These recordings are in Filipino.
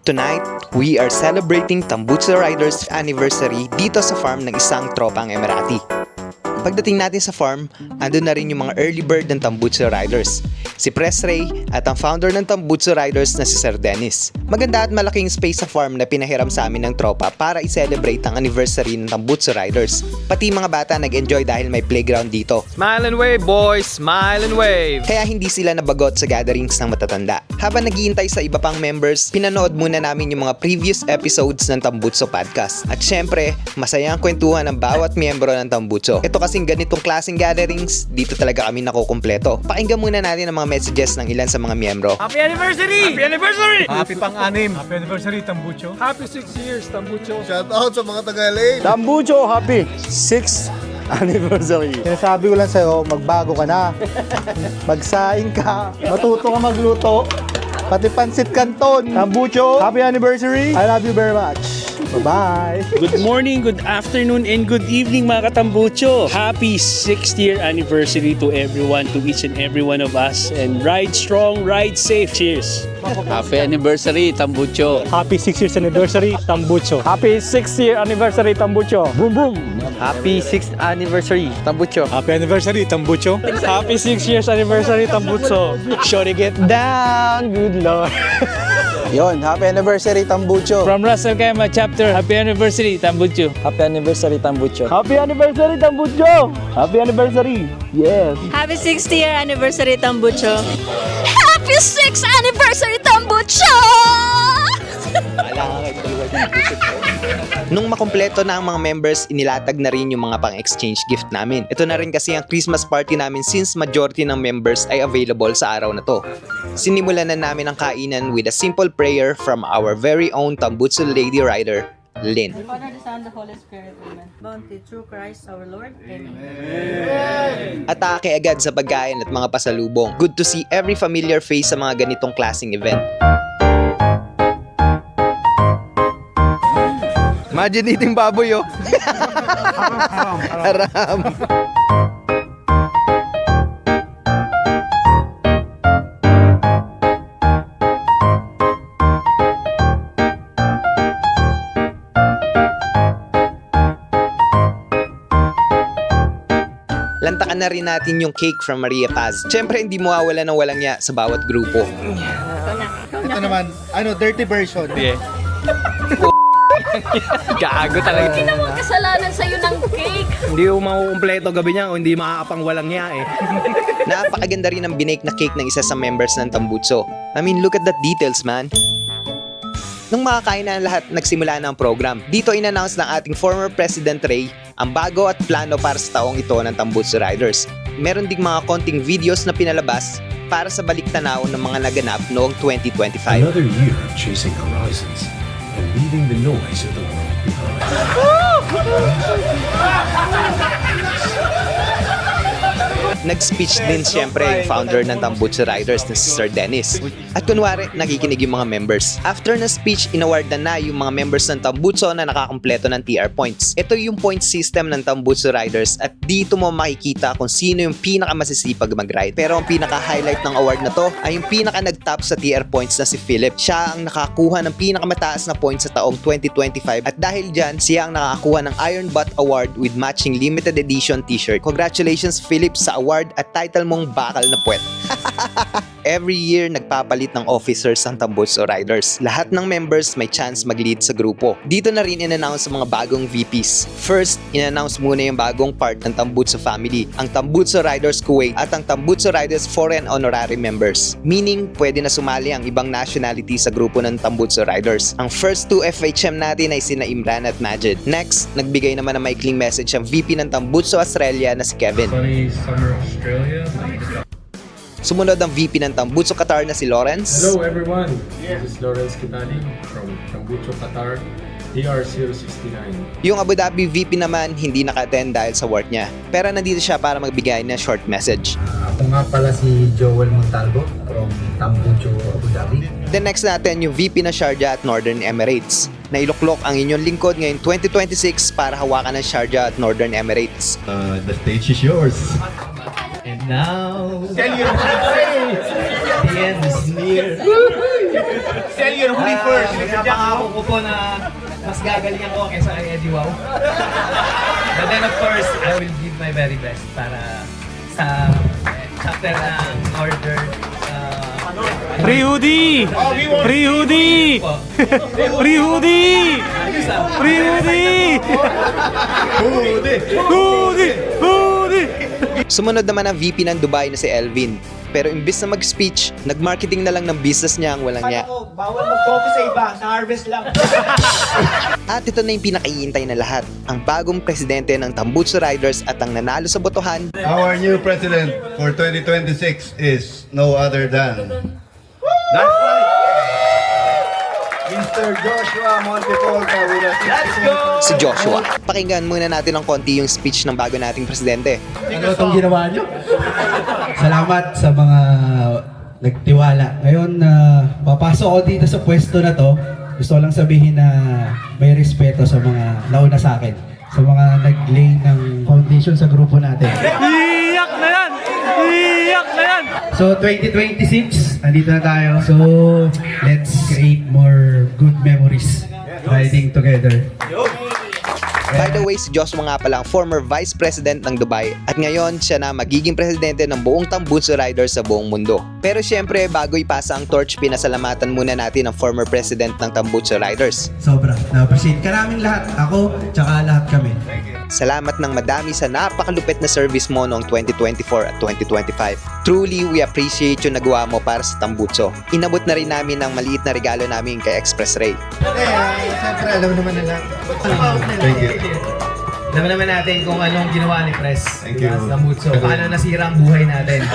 Tonight, we are celebrating Tambucho Riders anniversary dito sa farm ng isang tropang Emirati. Pagdating natin sa farm, andun na rin yung mga early bird ng Tambucho Riders, si Press Ray at ang founder ng Tambucho Riders na si Sir Dennis. Maganda at malaking space sa farm na pinahiram sa amin ng tropa para i-celebrate ang anniversary ng Tambucho Riders. Pati mga bata nag-enjoy dahil may playground dito. Smile and wave, boys! Smile and wave! Kaya hindi sila nabagot sa gatherings ng matatanda. Habang naghihintay sa iba pang members, pinanood muna namin yung mga previous episodes ng Tambucho Podcast. At syempre, masaya ang kwentuhan ng bawat miyembro ng Tambucho. Ito kasing ganitong klaseng gatherings, dito talaga kami nakukumpleto. Pakinggan muna natin ang mga messages ng ilan sa mga miyembro. Happy anniversary! Happy anniversary! Happy pang-anim. Happy anniversary, Tambucho. Happy 6 years, Tambucho. Shout out sa mga taga-LA. Tambucho, happy 6th anniversary. Sinasabi ko lang sa'yo, magbago ka na. Magsaing ka. Matuto ka magluto. Pati pansit canton. Tambucho, happy anniversary. I love you very much. Bye-bye. Good morning, good afternoon, and good evening mga katambucho. Happy 6th year anniversary to everyone, to each and every one of us. And ride strong, ride safe. Cheers. Happy anniversary, Tambucho. Happy 6 years anniversary, Tambucho. Happy 6th year anniversary, Tambucho. Boom, boom. Happy 6th anniversary, Tambucho. Happy anniversary, Tambucho. Happy 6 years anniversary, Tambucho. Shorty get down, good lord. Yon, happy anniversary, Tambucho. From Russell Kema chapter, happy anniversary, Tambucho. Happy anniversary, Tambucho. Happy anniversary, Tambucho. Happy anniversary. Yes. Happy 60th year anniversary, Tambucho. Happy 6th anniversary, Tambucho! Nung makumpleto na ang mga members, inilatag na rin yung mga pang-exchange gift namin. Ito na rin kasi ang Christmas party namin since majority ng members ay available sa araw na to. Sinimulan na namin ang kainan with a simple prayer from our very own Tambucho Lady Rider, Lynn. The Father, the Son, the Holy Spirit, Amen. Bounty through Christ our Lord, Amen. Atake agad sa pagkain at mga pasalubong. Good to see every familiar face sa mga ganitong klaseng event. Imagine eating baboy, oh. Haram. Lantakan na rin natin yung cake from Maria Paz. Siyempre, hindi mawawala ng walang ya sa bawat grupo. Ito naman, dirty version. Yeah. Gago talaga. Hindi naman kasalanan sa'yo ng cake. Hindi mo makukumpleto gabi niya o hindi makakapang walang niya eh. Napakaganda rin ang binake na cake ng isa sa members ng Tambucho. I mean, look at that details, man. Nung makakain na lahat, nagsimula na ang program. Dito in-announce ng ating former President Ray ang bago at plano para sa taong ito ng Tambucho Riders. Meron ding mga konting videos na pinalabas para sa balik-tanaw ng mga naganap noong 2025. Another year of chasing horizons and leaving the noise of the world behind. Nag-speech din siyempre yung founder ng Tambucho Riders na si Sir Dennis. At kunwari, nakikinig yung mga members. After na speech, inaward na yung mga members ng Tambucho na nakakumpleto ng TR points. Ito yung point system ng Tambucho Riders at dito mo makikita kung sino yung pinakamasisipag mag-ride. Pero ang pinaka-highlight ng award na to ay yung pinaka-nag-top sa TR points na si Philip. Siya ang nakakuha ng pinakamataas na points sa taong 2025 at dahil dyan, siya ang nakakuha ng Iron Butt Award with matching limited edition t-shirt. Congratulations, Philip, sa award at title mong bakal na puwet. Every year, nagpapalit ng officers ang Tambucho Riders. Lahat ng members may chance mag-lead sa grupo. Dito na rin in-announce ang mga bagong VPs. First, in-announce muna yung bagong part ng Tambucho family, ang Tambucho Riders Kuwait at ang Tambucho Riders Foreign Honorary Members. Meaning, pwede na sumali ang ibang nationality sa grupo ng Tambucho Riders. Ang first two FHM natin ay sina Imran at Majid. Next, nagbigay naman ng maikling message ang VP ng Tambucho Australia na si Kevin. Australia. Sumunod ang VP ng Tambucho Qatar na si Lawrence. Hello everyone, this is Lawrence Kitali from Tambucho Qatar, TR069. Yung Abu Dhabi VP naman hindi naka-attend dahil sa work niya. Pero nandito siya para magbigay ng short message. Ako nga pala si Joel Montalvo from Tambucho, Abu Dhabi. Then next natin yung VP ng Sharjah at Northern Emirates. Nailuklok ang inyong lingkod ngayon 2026 para hawakan ng Sharjah at Northern Emirates. The stage is yours. And now, the end is near. Sell your huli first. Pangako ko po na mas gagalingan ko kaysa kay Eddie Wow. But then of course, I will give my very best para sa chapter ng order. Free hoodie! Free hoodie! Free hoodie! Free hoodie! Hoodie! Hoodie! Sumunod naman ang VP ng Dubai na si Elvin. Pero imbis na mag-speech, nag-marketing na lang ng business niya ang walang niya. Bawal mag-coffee sa iba, sa harvest lang. At ito na yung pinakaiintay na lahat. Ang bagong presidente ng Tambucho Riders at ang nanalo sa botohan, Our new president for 2026 is no other than... That's right! Mr. Joshua Montefolta with us. Let's go! si Joshua. Pakinggan muna natin ng konti yung speech ng bago nating presidente. Ano itong ginawa nyo? Salamat sa mga nagtiwala. Ngayon, papasok ko dito sa pwesto na to. Gusto ko lang sabihin na may respeto sa mga nauna sa akin. Sa mga nag-lay ng foundation sa grupo natin. Iyak na yan! Iyak na yan! So, 2026, andito na tayo. So, let's create more good memories riding together. By the way, si Joshua nga pala ang former Vice President ng Dubai at ngayon siya na magiging presidente ng buong Tambucho Riders sa buong mundo. Pero syempre, bago ipasa ang torch, pinasalamatan muna natin ang former President ng Tambucho Riders. Sobra. Na-appreciate ka namin lahat. Ako, tsaka lahat kami. Salamat ng madami sa napakalupit na service mo noong 2024 at 2025. Truly, we appreciate yung nagawa mo para sa Tambucho. Inabot na rin namin ang maliit na regalo namin kay Express Ray. Siyempre, alam naman nila. Thank you. Alam naman natin kung anong ginawa ni Pres. Thank you. Sa Tambucho. Paano nasira ang buhay natin.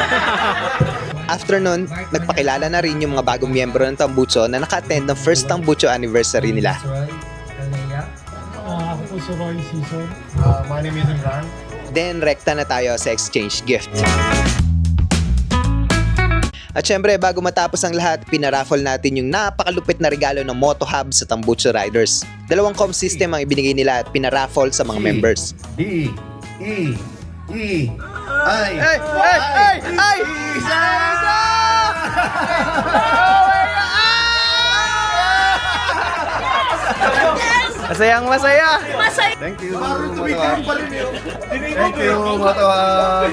After nun, nagpakilala na rin yung mga bagong miyembro ng Tambucho na naka-attend ng first Tambucho anniversary nila. Ako po si Roy Season. My name is Imran. Then, rekta na tayo sa exchange gift. At syempre, bago matapos ang lahat, pinaraffle natin yung napakalupit na regalo ng Moto Hub sa Tambucho Riders. 2 com system ang ibinigay nila at pinaraffle sa mga members. D, E, E, I. Masayang masaya! Thank you. Thank you, Moto Hub.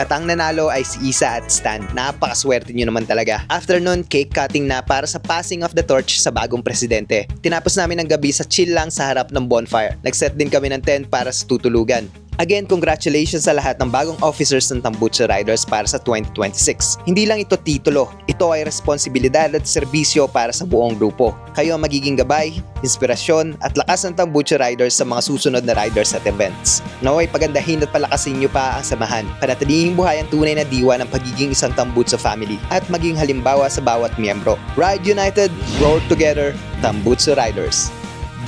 At ang nanalo ay si Isa at Stan. Napakaswerte nyo naman talaga. After nun, cake cutting na para sa passing of the torch sa bagong presidente. Tinapos namin ang gabi sa chill lang sa harap ng bonfire. Nag-set din kami ng tent para sa tutulugan. Again, congratulations sa lahat ng bagong officers ng Tambucho Riders para sa 2026. Hindi lang ito titulo, ito ay responsibilidad at serbisyo para sa buong grupo. Kayo ang magiging gabay, inspirasyon at lakas ng Tambucho Riders sa mga susunod na riders at events. Naway pagandahin at palakasin nyo pa ang samahan. Panatilihing buhay ang tunay na diwa ng pagiging isang Tambucho family at maging halimbawa sa bawat miyembro. Ride United, Roar Together, Tambucho Riders.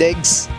Digs!